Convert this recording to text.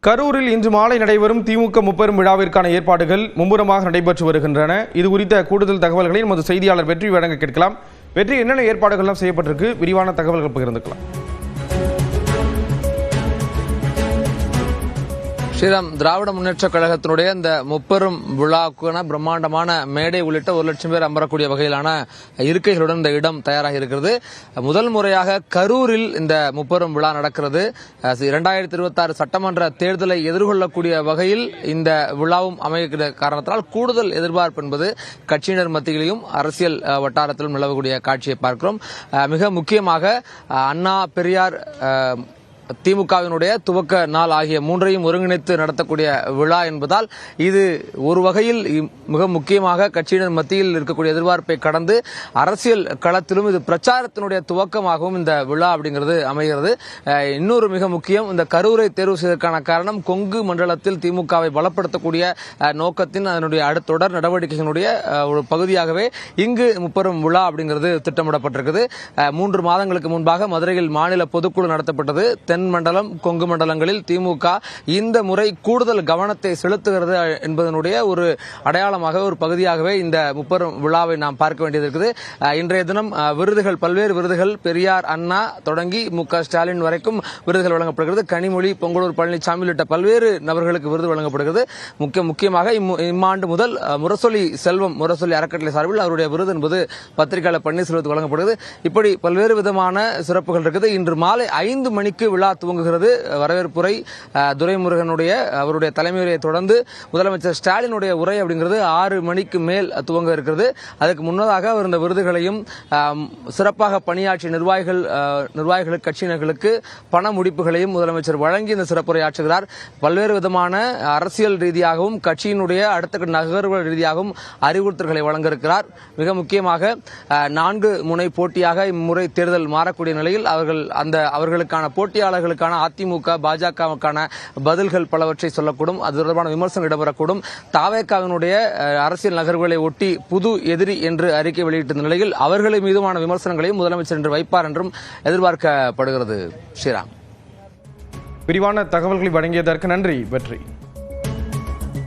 கரூரில் இன்று மாலை நடைபெறும் திமுக முப்பெரும் விழாவிற்கான ஏற்பாடுகள் மும்முரமாக நடைபெற்று வருகின்றன. இது குறித்த கூடுதல் தகவல்களை நமது செய்தியாளர் வெற்றி வழங்க கேட்கலாம். வெற்றி, என்னென்ன ஏற்பாடுகள்லாம் செய்யப்பட்டிருக்கு? விரிவான தகவல்கள் பகிர்ந்துக்கலாம். ஸ்ரீராம், திராவிட முன்னேற்ற கழகத்தினுடைய இந்த முப்பெரும் விழாவுக்கான பிரம்மாண்டமான மேடை உள்ளிட்ட 1 லட்சம் பேர் அமரக்கூடிய வகையிலான இருக்கைகளுடன் இந்த இடம் தயாராக இருக்கிறது. முதல் முறையாக கரூரில் இந்த முப்பெரும் விழா நடக்கிறது. 2026 சட்டமன்ற தேர்தலை எதிர்கொள்ளக்கூடிய வகையில் இந்த விழாவும் அமைகிற காரணத்தால் கூடுதல் எதிர்பார்ப்பு என்பது கட்சியினர் மத்தியிலும் அரசியல் வட்டாரத்திலும் நிலவக்கூடிய காட்சியை பார்க்கிறோம். மிக முக்கியமாக அண்ணா, பெரியார், திமுகவினுடைய துவக்க நாள் ஆகிய 3ஐயும் ஒருங்கிணைத்து நடத்தக்கூடிய விழா என்பதால் இது ஒரு வகையில் மிக முக்கியமாக கட்சியினர் மத்தியில் இருக்கக்கூடிய எதிர்பார்ப்பை கடந்து அரசியல் களத்திலும் இது பிரச்சாரத்தினுடைய துவக்கமாகவும் இந்த விழா அப்படிங்கிறது அமைகிறது. இன்னொரு மிக முக்கியம், இந்த கரூரை தேர்வு செய்வதற்கான காரணம் கொங்கு மண்டலத்தில் திமுகவை பலப்படுத்தக்கூடிய நோக்கத்தின் அதனுடைய தொடர் நடவடிக்கைகளுடைய ஒரு பகுதியாகவே இங்கு முப்பெரும் விழா அப்படிங்கிறது திட்டமிடப்பட்டிருக்கிறது. 3 மாதங்களுக்கு முன்பாக மதுரையில் மாநில பொதுக்குழு நடத்தப்பட்டது. தென் மண்டலம், கொங்கு மண்டலங்களில் திமுக இந்த முறை கூடுதல் கவனத்தை செலுத்துகிறது என்பதனுடைய ஒரு அடையாளமாக, ஒரு பகுதியாகவே இந்த முப்பெரும் விழாவை நாம் பார்க்க வேண்டியது இருக்குது. இன்றைய தினம் விருதுகள், பல்வேறு விருதுகள், பெரியார், அண்ணா தொடங்கி மு.க. ஸ்டாலின் வரைக்கும் விருதுகள் வழங்கப்படுகிறது. கனிமொழி, பொங்கலூர் பழனிசாமி உள்ளிட்ட பல்வேறு நபர்களுக்கு விருது வழங்கப்படுகிறது. முக்கியமாக இம்மாண்டு முதல் முரசொலி செல்வம், முரசொலி அறக்கட்டளை சார்பில் அவருடைய விருது என்பது பத்திரிகையாளர் பன்னீர்செல்வத்துக்கு வழங்கப்படுகிறது. இப்படி பல்வேறு விதமான சிறப்புகள் இருக்குது. இன்று மாலை 5 மணிக்கு விழா துவங்குகிறது. வரவேற்புரை துரைமுருகனுடைய அவருடைய தலைமையை தொடர்ந்து முதலமைச்சர் ஸ்டாலினுடைய உரை அப்படிங்கிறது 6 மணிக்கு மேல் துவங்க இருக்கிறது. அதுக்கு முன்னதாக அவர் இந்த விருதுகளையும் சிறப்பாக பணியாற்றிய நிர்வாகிகளுக்கு, கட்சியினர்களுக்கு பண முடிப்புகளையும் முதலமைச்சர் வழங்கி இந்த சிறப்புரை ஆற்றுகிறார். பல்வேறு விதமான அரசியல் ரீதியாகவும் கட்சியினுடைய அடுத்த நகர்வு ரீதியாகவும் அறிவுறுத்தல்களை வழங்க இருக்கிறார். மிக முக்கியமாக 4 முனை போட்டியாக இம்முறை தேர்தல் மாறக்கூடிய நிலையில் அவர்களுக்கான போட்டியாளர்களுக்கான அதிமுக, பாஜகவுக்கான பதில்கள் பலவற்றை சொல்லக்கூடும். அது தொடர்பான விமர்சனம் இடம்பெறக்கூடும். தாவேகாவினுடைய அரசியல் நகர்வுகளை ஒட்டி புது எதிரி என்று அறிக்கை வெளியிட்ட நிலையில் அவர்கள் மீதுமான விமர்சனங்களையும் முதலமைச்சர் என்று வைப்பார் என்றும் எதிர்பார்க்கப்படுகிறது. ஸ்ரீராம், விரிவான தகவல்களை வழங்கியதற்கு நன்றி வெற்றி.